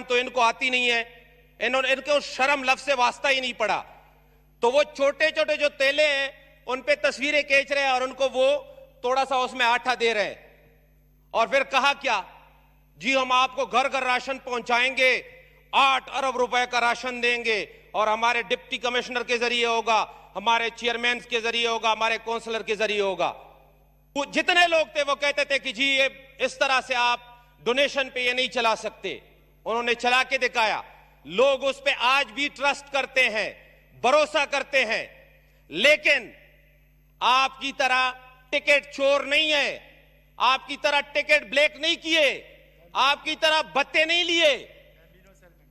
तो इनको आती नहीं है, इनको शर्म लफ्ज से वास्ता ही नहीं पड़ा। तो वो छोटे छोटे जो तेले हैं उन पे तस्वीरें खींच रहे हैं और उनको वो थोड़ा सा उसमें आटा दे रहे हैं। और फिर कहा क्या जी, हम आपको घर घर राशन पहुंचाएंगे, 8 अरब रुपए का राशन देंगे और हमारे डिप्टी कमिश्नर के जरिए होगा, हमारे चेयरमैन के जरिए होगा, हमारे काउंसलर के जरिए होगा। जितने लोग थे वो कहते थे कि जी ये इस तरह से आप डोनेशन पे ये नहीं चला सकते। उन्होंने चला के दिखाया। लोग उस पे आज भी ट्रस्ट करते हैं, भरोसा करते हैं। लेकिन आपकी तरह टिकट चोर नहीं है, आपकी तरह टिकट ब्लैक नहीं किए, आपकी तरह भत्ते नहीं लिए।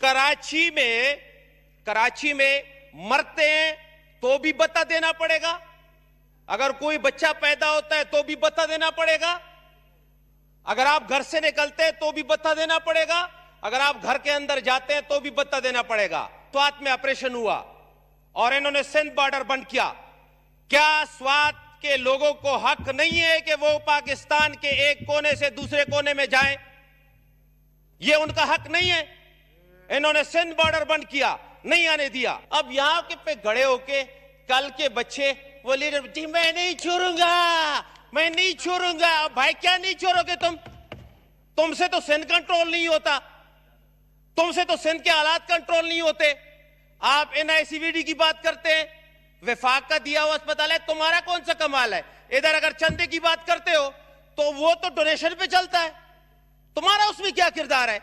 कराची में मरते हैं तो भी भत्ता देना पड़ेगा, अगर कोई बच्चा पैदा होता है तो भी भत्ता देना पड़ेगा, अगर आप घर से निकलते हैं तो भी भत्ता देना पड़ेगा, अगर आप घर के अंदर जाते हैं तो भी भत्ता देना पड़ेगा। स्वात में ऑपरेशन हुआ और इन्होंने सिंध बॉर्डर बंद किया। क्या स्वात के लोगों को हक नहीं है कि वो पाकिस्तान के एक कोने से दूसरे कोने में जाएं? ये उनका हक नहीं है? इन्होंने सिंध बॉर्डर बंद किया, नहीं आने दिया। अब यहां के पे गड़े होके कल के बच्चे वो लीडर जी मैं नहीं छोड़ूंगा, मैं नहीं छोड़ूंगा। भाई क्या नहीं छोड़ोगे तुम? तुमसे तो सिंध कंट्रोल नहीं होता, तुमसे तो सिंध के हालात कंट्रोल नहीं होते। आप NICVD की बात करते हैं, विफाक का दिया हुआ अस्पताल है, तुम्हारा कौन सा कमाल है? इधर अगर चंदे की बात करते हो तो वो तो डोनेशन पे चलता है, तुम्हारा उसमें क्या किरदार है?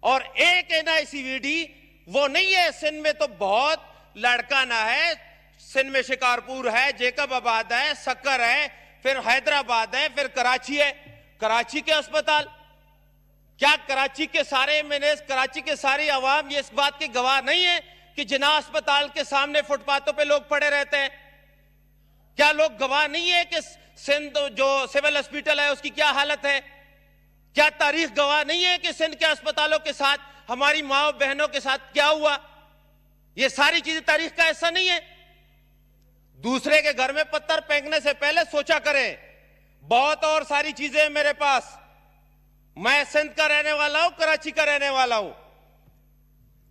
और एक NICVD वो नहीं है। सिंध में तो बहुत लड़काना है, सिंध में शिकारपुर है, जेकबाबाद है, सक्कर है, फिर हैदराबाद है, फिर कराची है। कराची के अस्पताल क्या कराची के सारे कराची के सारी आवाम ये इस बात की गवाह नहीं है कि जिन्ना अस्पताल के सामने फुटपाथों पे लोग पड़े रहते हैं? क्या लोग गवाह नहीं है कि सिंध जो सिविल हॉस्पिटल है उसकी क्या हालत है? क्या तारीख गवाह नहीं है कि सिंध के अस्पतालों के साथ, हमारी माओ बहनों के साथ क्या हुआ? ये सारी चीजें तारीख का हिस्सा नहीं है? दूसरे के घर में पत्थर फेंकने से पहले सोचा करें। बहुत और सारी चीजें मेरे पास। मैं सिंध का रहने वाला हूं, कराची का रहने वाला हूं।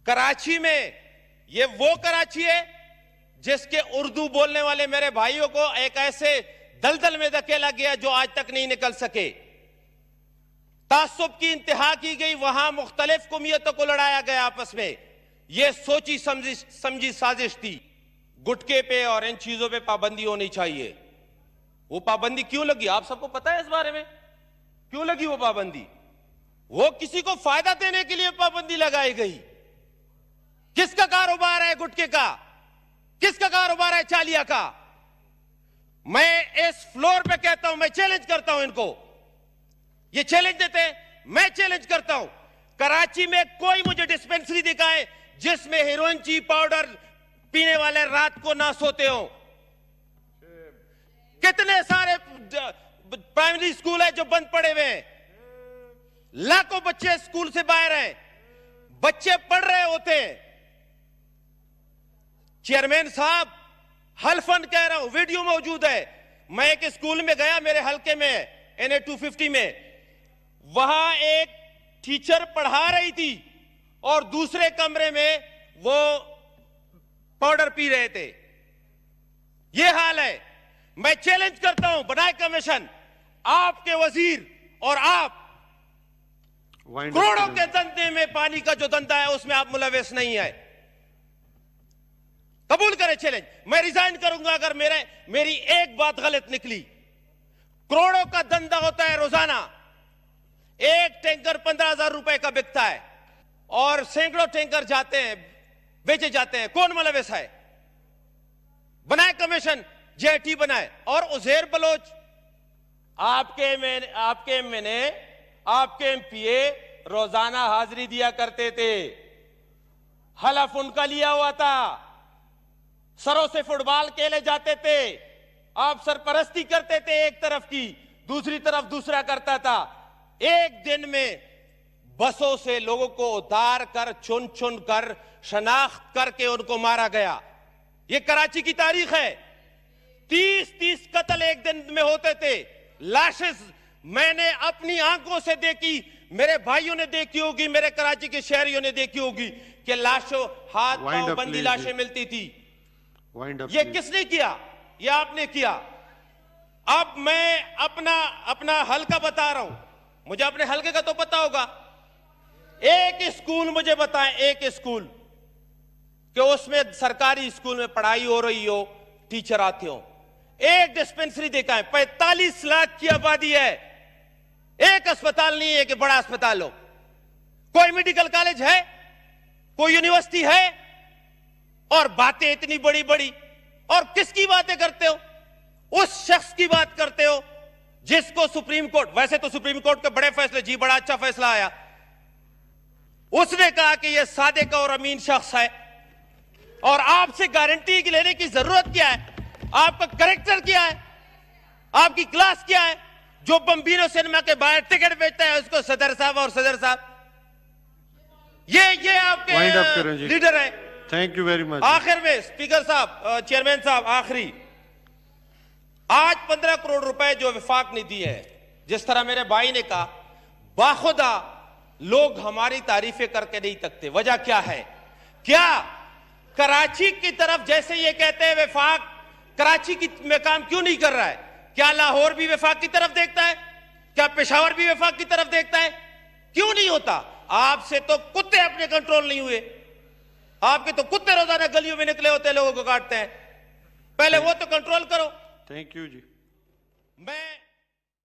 कराची में ये वो कराची है जिसके उर्दू बोलने वाले मेरे भाइयों को एक ऐसे दलदल में धकेला गया जो आज तक नहीं निकल सके। तासुब की इंतहा की गई, वहां मुख्तलिफ कौमियतों को लड़ाया गया आपस में। यह सोची समझी साजिश थी। गुटके पे और इन चीजों पे पाबंदी होनी चाहिए। वो पाबंदी क्यों लगी आप सबको पता है? इस बारे में क्यों लगी वो पाबंदी? वो किसी को फायदा देने के लिए पाबंदी लगाई गई। किसका कारोबार है गुटके का? किसका कारोबार है चालिया का? मैं इस फ्लोर पे कहता हूं, मैं चैलेंज करता हूं इनको। ये चैलेंज देते हैं, मैं चैलेंज करता हूं। कराची में कोई मुझे डिस्पेंसरी दिखाए जिसमें हेरोइन ची पाउडर पीने वाले रात को ना सोते हो। कितने सारे प्राइमरी स्कूल है जो बंद पड़े हुए हैं, लाखों बच्चे स्कूल से बाहर हैं, बच्चे पढ़ रहे होते हैं। चेयरमैन साहब हल्फन कह रहा हूं, वीडियो मौजूद है। मैं एक स्कूल में गया, मेरे हलके में NA 250 में, वहां एक टीचर पढ़ा रही थी और दूसरे कमरे में वो पाउडर पी रहे थे। ये हाल है। मैं चैलेंज करता हूं, बनाए कमीशन, आपके वजीर और आप करोड़ों के धंधे में, पानी का जो धंधा है उसमें आप मुलविस नहीं है। कबूल करें चैलेंज। मैं रिजाइन करूंगा अगर मेरी एक बात गलत निकली। करोड़ों का धंधा होता है रोजाना, एक टैंकर 15,000 रुपए का बिकता है और सैकड़ों टैंकर जाते हैं, बेचे जाते हैं। कौन मुलविस है? बनाए कमीशन, JT बनाए। और उज़ैर बलोच आपके MPA रोजाना हाजिरी दिया करते थे, हलफ उनका लिया हुआ था, सरों से फुटबॉल खेले जाते थे, आप सरपरस्ती करते थे, एक तरफ की दूसरी तरफ दूसरा करता था। एक दिन में बसों से लोगों को उतार कर, चुन चुन कर, शनाख्त करके उनको मारा गया। यह कराची की तारीख है। 30-30 कत्ल एक दिन में होते थे। लाशें मैंने अपनी आंखों से देखी, मेरे भाइयों ने देखी होगी, मेरे कराची के शहरियों ने देखी होगी कि लाशों हाथ पांव बंदी लाशें मिलती थी। ये किसने किया? ये आपने किया। अब मैं अपना हल्का बता रहा हूं, मुझे अपने हल्के का तो पता होगा। एक स्कूल मुझे बताएं, एक स्कूल कि उसमें सरकारी स्कूल में पढ़ाई हो रही हो, टीचर आते हो। एक डिस्पेंसरी देखा है, 45 लाख की आबादी है, एक अस्पताल नहीं है कि बड़ा अस्पताल हो। कोई मेडिकल कॉलेज है, कोई यूनिवर्सिटी है? और बातें इतनी बड़ी बड़ी। और किसकी बातें करते हो? उस शख्स की बात करते हो जिसको सुप्रीम कोर्ट, वैसे तो सुप्रीम कोर्ट के बड़े फैसले, जी बड़ा अच्छा फैसला आया, उसने कहा कि यह सादिक और अमीन शख्स है। और आपसे गारंटी की लेने की जरूरत क्या है? आपका कैरेक्टर क्या है? आपकी क्लास क्या है? जो बम्बीनो सिनेमा के बाहर टिकट बेचता है उसको सदर साहब और सदर साहब, ये आपके लीडर है। Thank you very much. आखिर में स्पीकर साहब, चेयरमैन साहब, आखिरी, आज 15 करोड़ रुपए जो विफाक निधि है, जिस तरह मेरे भाई ने कहा, बाखुदा लोग हमारी तारीफें करके नहीं तकते। वजह क्या है? क्या कराची की तरफ जैसे ये कहते हैं विफाक कराची में काम क्यों नहीं कर रहा है? क्या लाहौर भी विफाक की तरफ देखता है? क्या पेशावर भी विफाक की तरफ देखता है? क्यों नहीं होता? आपसे तो कुत्ते अपने कंट्रोल नहीं हुए। आपके तो कुत्ते रोजाना गलियों में निकले होते हैं, लोगों को काटते हैं। पहले वो तो कंट्रोल करो। थैंक यू जी। मैं